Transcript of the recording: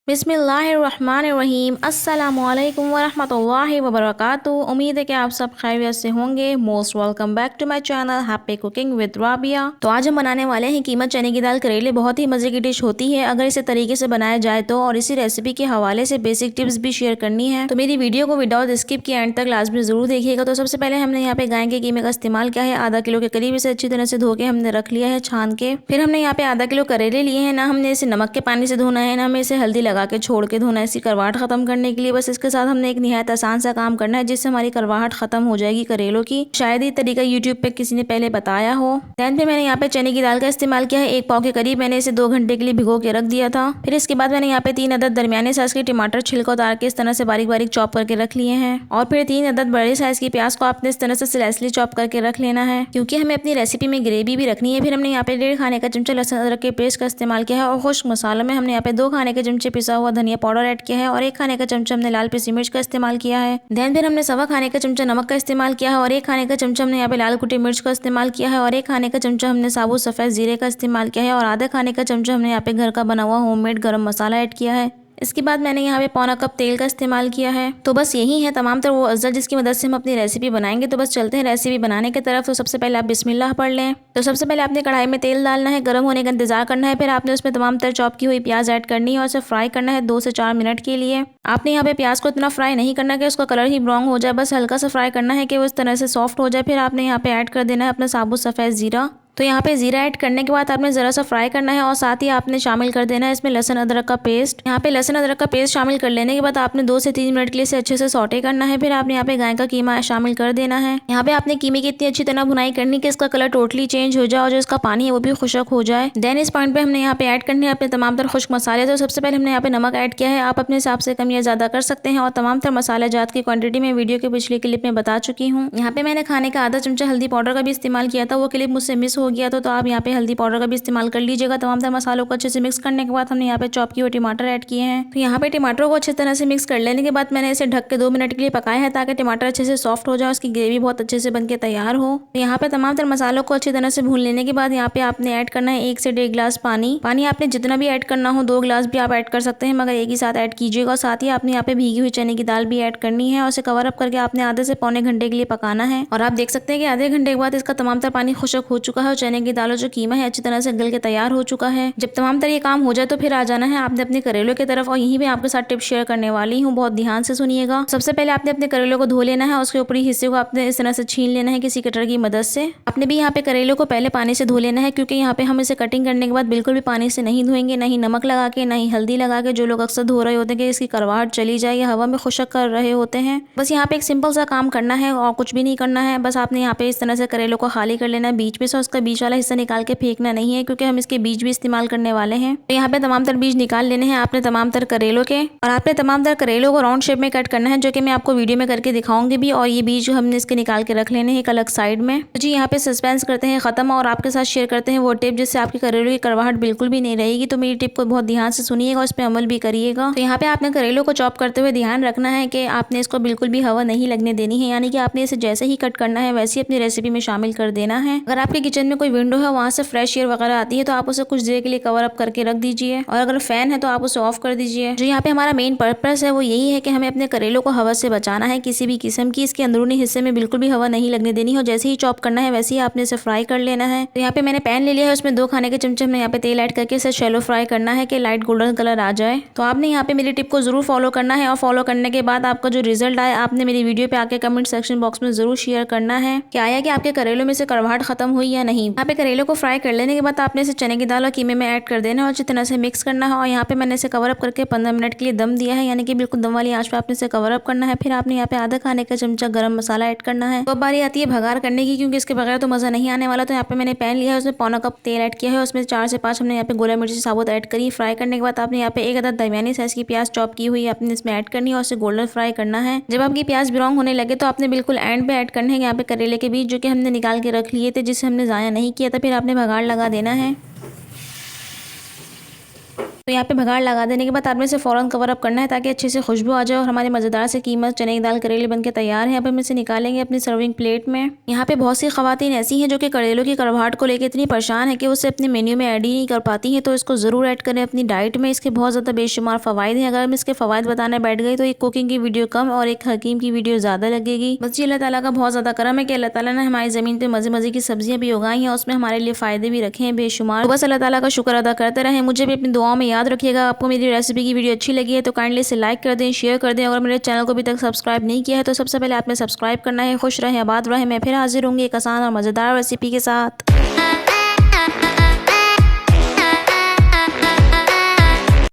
बिस्मिल्लाहिर्रहमानिर्रहीम अस्सलामुअलैकुम वरहमतुल्लाहि वबरकातुहू। उम्मीद है कि आप सब खैरियत से होंगे। Most welcome back to my channel happy cooking with Rabia. तो आज हम बनाने वाले हैं कीमा चने की दाल करेले। बहुत ही मजे की डिश होती है अगर इसे तरीके से बनाया जाए तो, और इसी रेसिपी के हवाले से बेसिक टिप्स भी शेयर करनी है। तो मेरी वीडियो को विदाउट स्किप किए एंड तक लाजमी जरूर देखिएगा। तो सबसे पहले हमने यहाँ पे गाय के कीमे का इस्तेमाल किया है। आधा किलो के करीब इसे अच्छी तरह से धो के हमने रख लिया है छान के। फिर हमने यहाँ पे आधा किलो करेले लिए हैं। ना हमने इसे नमक के पानी से धोना है, ना हमें इसे हल्दी लगा के छोड़ के धोना है इसकी करवाहट खत्म करने के लिए। बस इसके साथ हमने एक निहायत आसान सा काम करना है जिससे हमारी करवाहट खत्म हो जाएगी करेलों की। शायद ये तरीका यूट्यूब पे किसी ने पहले बताया हो। दैन पे मैंने यहाँ पे चने की दाल का इस्तेमाल किया है। 1 पाव के करीब मैंने इसे 2 घंटे के लिए भिगो के रख दिया था। फिर इसके बाद मैंने यहाँ पे 3 अदद दरमियाने साइज के टमाटर छिलका उतार के इस तरह से बारीक बारीक चॉप करके रख लिए हैं। और फिर 3 अदद बड़े साइज की प्याज को आपने इस तरह से स्लाइसली चॉप करके रख लेना है, क्योंकि हमें अपनी रेसिपी में ग्रेवी भी रखनी है। फिर हमने यहाँ पे 1.5 खाने का चमचा लहसुन अदरक के पेस्ट का इस्तेमाल किया है। और खुश्क मसालों में हमने यहाँ पे 2 खाने के चमचे पिसा हुआ धनिया पाउडर ऐड किया है, और 1 खाने का चमचा हमने लाल पिसी मिर्च का इस्तेमाल किया है। देन फिर हमने 1.25 खाने का चमचा नमक का इस्तेमाल किया है, और 1 खाने का चमचा हमने यहाँ पे लाल कुटी मिर्च का इस्तेमाल किया है, और 1 खाने का चमचा हमने साबुत सफेद जीरे का इस्तेमाल किया है, और आधा खाने का चमचा हमने यहाँ पे घर का बना हुआ होममेड गरम मसाला ऐड किया है। इसके बाद मैंने यहाँ पे 1/4 कप तेल का इस्तेमाल किया है। तो बस यही है तमाम तर वो अज्जा जिसकी मदद से हम अपनी रेसिपी बनाएंगे। तो बस चलते हैं रेसिपी बनाने की तरफ। तो सबसे पहले आप बिस्मिल्लाह पढ़ लें। तो सबसे पहले आपने कढ़ाई में तेल डालना है, गर्म होने का इंतजार करना है। फिर आपने उसमें तमाम तर चॉप की हुई प्याज ऐड करनी है और उसे फ्राई करना है 2 से 4 मिनट के लिए। आपने यहाँ पे प्याज को इतना फ्राई नहीं करना कि उसका कलर ही ब्राउन हो जाए, बस हल्का सा फ्राई करना है कि वो इस तरह से सॉफ्ट हो जाए। फिर आपने यहाँ पे ऐड कर देना है अपना साबुत सफेद जीरा। तो यहाँ पे जीरा ऐड करने के बाद आपने ज़रा सा फ्राई करना है, और साथ ही आपने शामिल कर देना है इसमें लहसुन अदरक का पेस्ट। यहाँ पे लहसुन अदरक का पेस्ट शामिल कर लेने के बाद आपने 2 से 3 मिनट के लिए इसे अच्छे से सौटे करना है। फिर आपने यहाँ पे गाय का कीमा शामिल कर देना है। यहाँ पे आपने कीमे की इतनी अच्छी तरह भुनाई करनी कि इसका कलर टोटली चेंज हो जाए और जो इसका पानी है वो भी खुशक हो जाए। देन इस पॉइंट पे हमने यहाँ पे ऐड करने हैं अपने तमाम तर खुश्क मसाले। तो सबसे पहले हमने यहाँ पे नमक ऐड किया है। आप अपने हिसाब से कम या ज़्यादा कर सकते हैं, और तमाम तर मसाले जात की क्वांटिटी में वीडियो के पिछले क्लिप में बता चुकी हूँ। यहाँ पे मैंने खाने का आधा चमचा हल्दी पाउडर का भी इस्तेमाल किया था, वो क्लिप मुझसे मिस हो गया था, तो आप यहाँ पे हल्दी पाउडर का भी इस्तेमाल कर लीजिएगा। तमाम तरह मसालों को अच्छे से मिक्स करने के बाद हमने यहाँ पे चॉप किए हुए टमाटर ऐड किए हैं। तो यहाँ पे टमाटरों को अच्छी तरह से मिक्स कर लेने के बाद मैंने इसे ढक के 2 मिनट के लिए पकाया है, ताकि टमाटर अच्छे से सॉफ्ट हो जाए, उसकी ग्रेवी बहुत अच्छे से बनके तैयार हो। तो यहाँ पे तमाम तरह मसालों को अच्छी तरह से भून लेने के बाद यहाँ पे आपने ऐड करना है 1 से 1.5 गिलास पानी। पानी आपने जितना भी ऐड करना हो, 2 गिलास भी आप ऐड कर सकते हैं, मगर एक ही साथ ऐड कीजिएगा। और साथ ही आपने यहाँ पे भीगी हुई चने की दाल भी ऐड करनी है, और उसे कवर अप करके आपने आधे से पौने घंटे के लिए पकाना है। और आप देख सकते हैं कि आधे घंटे के बाद इसका तमाम तरह पानी खुशक हो चुका है, और चने की दाल जो कीमा है अच्छी तरह से गल के तैयार हो चुका है। जब तमाम तरह ये काम हो जाए तो फिर आ जाना है आपने अपने करेलों की तरफ, और यहीं पे आपके साथ टिप शेयर करने वाली हूँ, बहुत ध्यान से सुनिएगा। सबसे पहले आपने अपने करेलों को धो लेना है, उसके ऊपरी हिस्से को आपने इस तरह से छीन लेना है किसी कटर की मदद से। आपने भी यहाँ पे करेलों को पहले पानी से धो लेना है, क्योंकि यहाँ पे हम इसे कटिंग करने के बाद बिल्कुल भी पानी से नहीं धोएंगे, ना ही नमक लगा के, ना ही हल्दी लगा के। जो लोग अक्सर धो रहे होते हैं कि इसकी करवाहट चली जाए या हवा में खुशक कर रहे होते हैं। बस यहाँ पे एक सिंपल सा काम करना है और कुछ भी नहीं करना है। बस आपने यहाँ पे इस तरह से करेलों को खाली कर लेना है बीच में से, उसका बीच वाला हिस्सा निकाल के फेंकना नहीं है, क्योंकि हम इसके बीज भी इस्तेमाल करने वाले हैं। तो यहाँ पे तमाम तर बीज निकाल लेने हैं आपने तमाम तर करेलों के, और आपने तमाम तर करेलों को राउंड शेप में कट करना है, जो कि मैं आपको वीडियो में करके दिखाऊंगी भी। और ये बीज हमने इसके निकाल के रख लेने हैं एक अलग साइड में। तो जी यहाँ पे सस्पेंस करते हैं खत्म, और आपके साथ शेयर करते हैं वो टिप जिससे आपकी करेलों की करवाहट बिल्कुल भी नहीं रहेगी। तो मेरी टिप को बहुत ध्यान से सुनिएगा और इस पर अमल भी करिएगा। तो यहाँ पे आपने करेलों को चॉप करते हुए ध्यान रखना है कि आपने इसको बिल्कुल भी हवा नहीं लगने देनी है, यानी कि आपने इसे जैसे ही कट करना है वैसे ही अपनी रेसिपी में शामिल कर देना है। अगर आपके किचन में कोई विंडो है, वहाँ से फ्रेश एयर वगैरह आती है, तो आप उसे कुछ देर के लिए कवर अप करके रख दीजिए, और अगर फैन है तो आप उसे ऑफ कर दीजिए। जो यहाँ पे हमारा मेन पर्पस है वो यही है कि हमें अपने करेलों को हवा से बचाना है, किसी भी किस्म की इसके अंदरूनी हिस्से में बिल्कुल भी हवा नहीं लगने देनी है। और जैसे ही चॉप करना है वैसे ही आपने इसे फ्राई कर लेना है। तो यहाँ पे मैंने पैन ले लिया है, उसमें 2 खाने के चमचे हमने यहाँ पे तेल ऐड करके इसे शैलो फ्राई करना है कि लाइट गोल्डन कलर आ जाए। तो आपने यहाँ पे मेरी टिप को जरूर फॉलो करना है, और फॉलो करने के बाद आपका जो रिजल्ट आए आपने मेरी वीडियो पे आके कमेंट सेक्शन बॉक्स में जरूर शेयर करना है कि आया कि आपके करेलों में से करवाहट खत्म हुई या नहीं। यहाँ पे करेलों को फ्राई कर लेने के बाद आपने इसे चने की दाल और कीमे में ऐड कर देना है और अच्छी तरह से मिक्स करना है। और यहाँ पे मैंने इसे कवर अप करके 15 मिनट के लिए दम दिया है, यानी कि बिल्कुल दम वाली आंच पे आपने इसे कवर अप करना है। फिर आपने यहाँ पे आधा खाने का चमचा गरम मसाला ऐड करना है। तो अब बारी आती है भगार करने की, क्योंकि इसके बगैर तो मजा नहीं आने वाला। तो यहाँ पे मैंने पैन लिया है, उसमें 1/4 कप तेल ऐड किया है, उसमें 4 से 5 हमने यहाँ पे गोला मिर्ची साबुत ऐड करी। फ्राई करने के बाद आपने यहाँ पे 1 अदद दरमियानी साइज की प्याज चॉप की हुई आपने इसमें ऐड करनी है और उसे गोल्डन फ्राई करना है। जब आपकी प्याज ब्राउन होने लगे तो आपने बिल्कुल एंड पे ऐड करने हैं यहाँ पे करेले के बीज, जो कि हमने निकाल के रख लिए थे, जिसे हमने ज़ाया नहीं किया था। फिर आपने भगार लगा देना है। तो यहाँ पे भगाड़ लगा देने के बाद आपने इसे फ़ौरन कवर अप करना है ताकि अच्छे से खुशबू आ जाए और हमारे मज़ेदार से कीमा चने की दाल करेले बनके तैयार है। यहाँ पे हम इसे निकालेंगे अपनी सर्विंग प्लेट में। यहाँ पे बहुत सी खवातीन ऐसी हैं जो कि करेलों की कड़वाहट को लेकर इतनी परेशान है कि उसे अपने मेन्यू में ऐड ही नहीं कर पाती हैं, तो इसको ज़रूर ऐड करें अपनी डाइट में। इसके बहुत ज़्यादा बेशुमार फ़वाइद हैं। अगर हम इसके फ़वाइद बताने बैठ गए तो एक कुकिंग की वीडियो कम और एक हकीम की वीडियो ज़्यादा लगेगी। बस ये अल्लाह ताला का बहुत ज़्यादा करम है कि अल्लाह ताला ने हमारी ज़मीन पे मज़े मज़े की सब्जियां भी उगाई हैं और उसमें हमारे लिए फ़ायदे भी रखे हैं बेशुमार। तो बस अल्लाह ताला का शुक्र अदा करते रहें। मुझे भी अपनी दुआओं में याद रखिएगा। आपको मेरी रेसिपी की वीडियो अच्छी लगी है तो काइंडली इसे लाइक कर दें, शेयर कर दें। अगर मेरे चैनल को अभी तक सब्सक्राइब नहीं किया है तो सबसे पहले आपने सब्सक्राइब करना है। खुश रहें, आबाद रहें। मैं फिर हाजिर होंगी एक आसान और मज़ेदार रेसिपी के साथ।